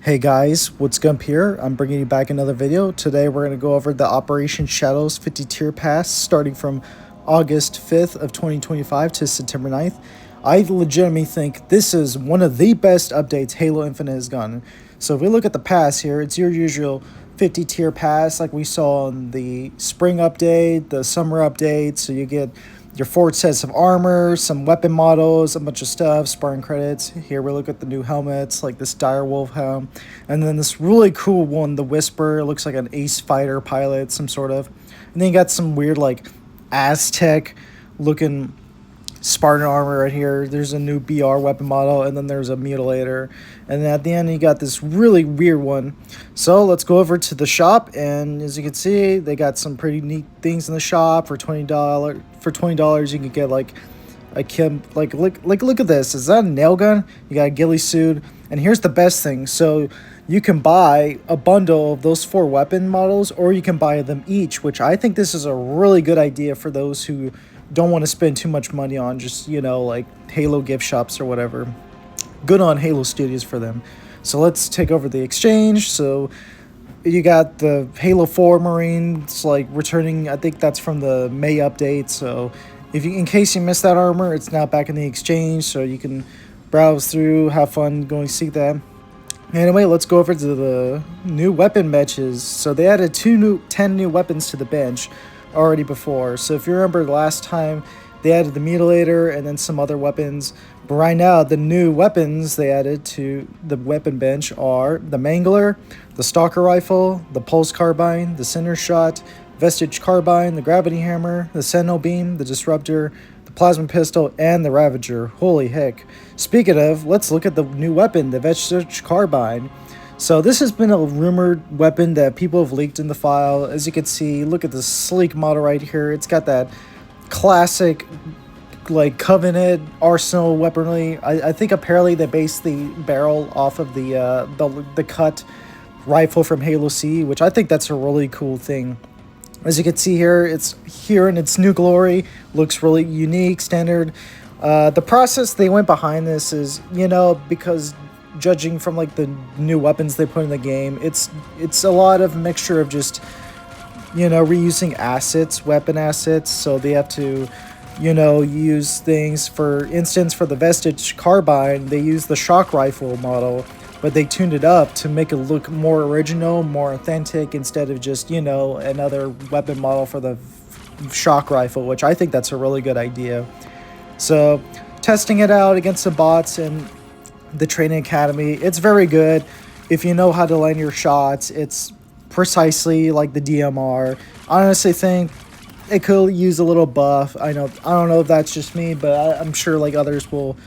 Hey guys, what's Gump here? I'm bringing you back another video. Today we're going to go over the Operation Shadows 50 tier pass starting from August 5th of 2025 to September 9th. I legitimately think this is one of the best updates Halo Infinite has gotten. So if we look at the pass here, it's your usual 50 tier pass like we saw on the spring update, the summer update. So you get your 4 sets of armor, some weapon models, a bunch of stuff, Spartan credits. Here we look at the new helmets, like this Direwolf helm. And then this really cool one, the Whisper. It looks like an Ace fighter pilot, some sort of. And then you got some weird, like, Aztec looking Spartan armor right here. There's a new BR weapon model, and then there's a mutilator. And then at the end, you got this really weird one. So let's go over to the shop, and as you can see, they got some pretty neat things in the shop for $20. For $20, you can get like a Kim, look at this. Is that a nail gun? You got a ghillie suit, and here's the best thing. So you can buy a bundle of those 4 weapon models, or you can buy them each, which I think this is a really good idea for those who don't want to spend too much money on just, like Halo gift shops or whatever. Good on Halo Studios for them. So let's take over the exchange. So you got the Halo 4 Marines like returning. I think that's from the May update. So in case you missed that armor, it's now back in the exchange. So you can browse through, have fun going see that. Anyway, let's go over to the new weapon benches. So they added 10 new weapons to the bench already before. So if you remember last time, they added the mutilator and then some other weapons. But right now, the new weapons they added to the weapon bench are the Mangler, the Stalker Rifle, the Pulse Carbine, the Cinder Shot, Vestige Carbine, the Gravity Hammer, the Sentinel Beam, the Disruptor, the Plasma Pistol, and the Ravager. Holy heck. Speaking of, let's look at the new weapon, the Vestige Carbine. So this has been a rumored weapon that people have leaked in the file. As you can see, look at this sleek model right here. It's got that classic, like, Covenant Arsenal weaponry. I think apparently they based the barrel off of the cut rifle from Halo C, which I think that's a really cool thing. As you can see here, it's here in its new glory. Looks really unique, standard. The process they went behind this is, because judging from like the new weapons they put in the game, it's a lot of mixture of just reusing assets, weapon assets. So they have to use things. For instance, for the Vestige Carbine, they use the shock rifle model, but they tuned it up to make it look more original, more authentic, instead of just another weapon model for the shock rifle, which I think that's a really good idea. So testing it out against the bots and the training academy, it's very good. If you know how to land your shots, it's precisely like the DMR. I honestly think it could use a little buff. I don't know if that's just me, but I'm sure like others will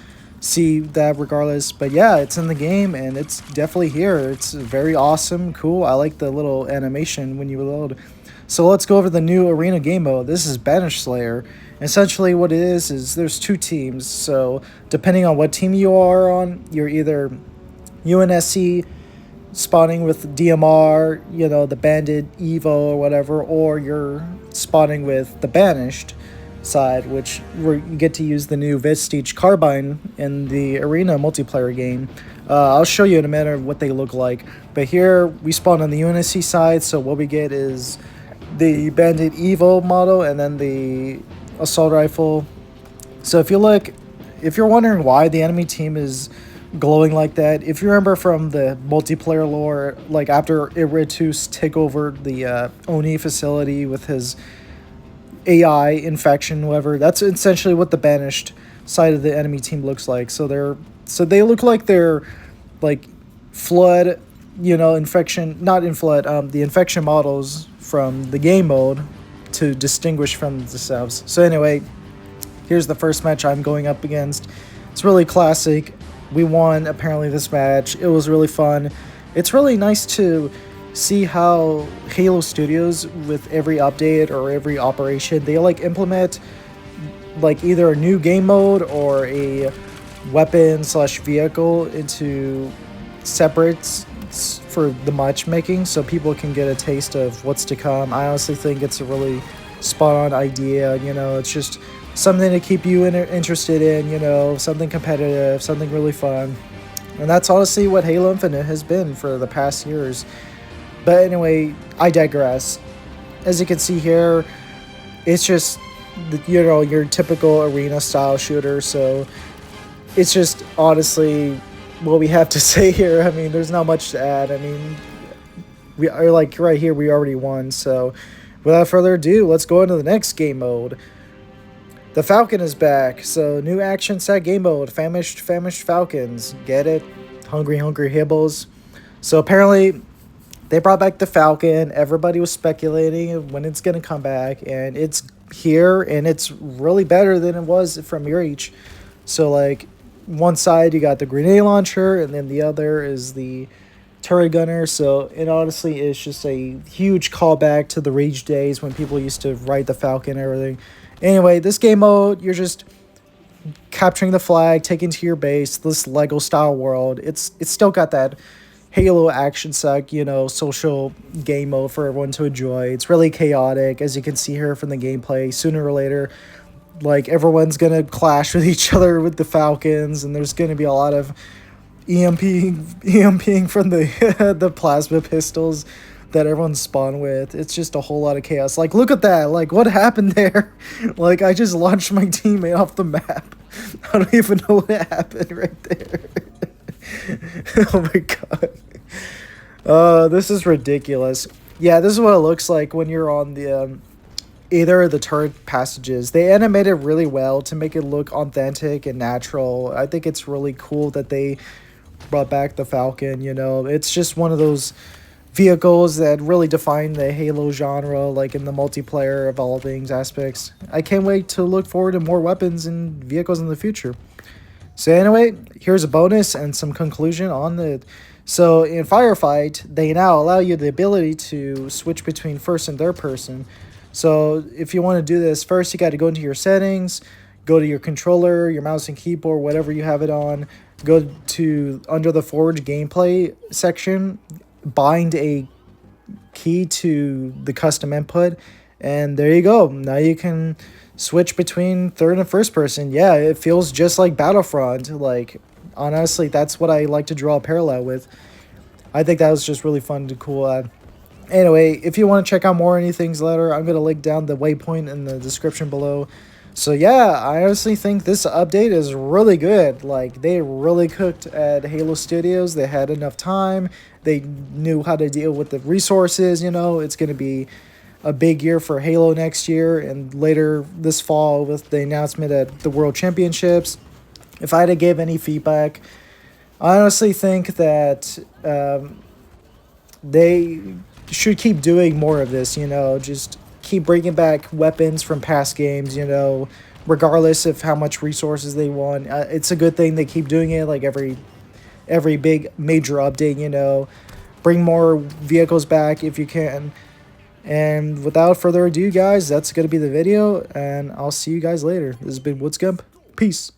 see that regardless. But yeah, it's in the game and it's definitely here. It's very awesome, cool. I like the little animation when you load. So let's go over the new arena game mode. This is Banished Slayer. Essentially what it is there's 2 teams. So depending on what team you are on, you're either UNSC spawning with DMR, the Bandit Evo or whatever, or you're spawning with the Banished side, which you get to use the new Vestige Carbine in the arena multiplayer game. I'll show you in a minute what they look like. But here we spawn on the UNSC side, so what we get is the Bandit Evo model and then the assault rifle. So if you're wondering why the enemy team is glowing like that, if you remember from the multiplayer lore, like after Iritus take over the Oni facility with his AI infection, whatever, that's essentially what the Banished side of the enemy team looks like. So they look like they're like Flood, infection, not in Flood, the infection models from the game mode to distinguish from themselves. So anyway, here's the first match I'm going up against. It's really classic. We won apparently this match. It was really fun. It's really nice to see how Halo Studios, with every update or every operation, they like implement like either a new game mode or a weapon / vehicle into separates for the matchmaking, so people can get a taste of what's to come. I honestly think it's a really spot on idea. It's just something to keep you interested in, something competitive, something really fun. And that's honestly what Halo Infinite has been for the past years. But anyway, I digress. As you can see here, it's just, you know, your typical arena style shooter. So it's just honestly what we have to say here. I mean, there's not much to add. I mean, we are like right here, we already won. So without further ado, let's go into the next game mode. The Falcon is back. So new action set game mode. Famished Falcons. Get it? Hungry Hibbles. So apparently they brought back the Falcon. Everybody was speculating when it's going to come back, and it's here, and it's really better than it was from Reach. So, like, one side you got the grenade launcher, and then the other is the turret gunner. So, it honestly is just a huge callback to the Rage days when people used to ride the Falcon and everything. Anyway, this game mode, you're just capturing the flag, taking to your base, this Lego style world. It's still got that Halo action suck, you know, social game mode for everyone to enjoy. It's really chaotic, as you can see here from the gameplay. Sooner or later, like, everyone's gonna clash with each other with the Falcons, and there's gonna be a lot of EMPing from the the plasma pistols that everyone spawned with. It's just a whole lot of chaos. Like, look at that. Like, what happened there? Like, I just launched my teammate off the map. I don't even know what happened right there. Oh my god. This is ridiculous. Yeah, this is what it looks like when you're on the either of the turret passages. They animate it really well to make it look authentic and natural. I think it's really cool that they brought back the Falcon, you know. It's just one of those vehicles that really define the Halo genre, like in the multiplayer of all things aspects. I can't wait to look forward to more weapons and vehicles in the future. So anyway, here's a bonus and some conclusion on the... So in Firefight, they now allow you the ability to switch between first and third person. So if you want to do this, first you got to go into your settings, go to your controller, your mouse and keyboard, whatever you have it on, go to under the Forge gameplay section, bind a key to the custom input, and there you go. Now you can switch between third and first person. Yeah, it feels just like Battlefront. Like, honestly, that's what I like to draw a parallel with. I think that was just really fun and cool. Anyway, if you want to check out more anything later, I'm going to link down the waypoint in the description below. So yeah, I honestly think this update is really good. Like, they really cooked at Halo Studios. They had enough time. They knew how to deal with the resources, you know. It's going to be a big year for Halo next year and later this fall with the announcement at the World Championships. If I had to give any feedback, I honestly think that they should keep doing more of this, you know, just keep bringing back weapons from past games, you know, regardless of how much resources they want. It's a good thing they keep doing it, like every big major update, you know. Bring more vehicles back if you can. And without further ado, guys, that's going to be the video, and I'll see you guys later. This has been WoodsGump. Peace.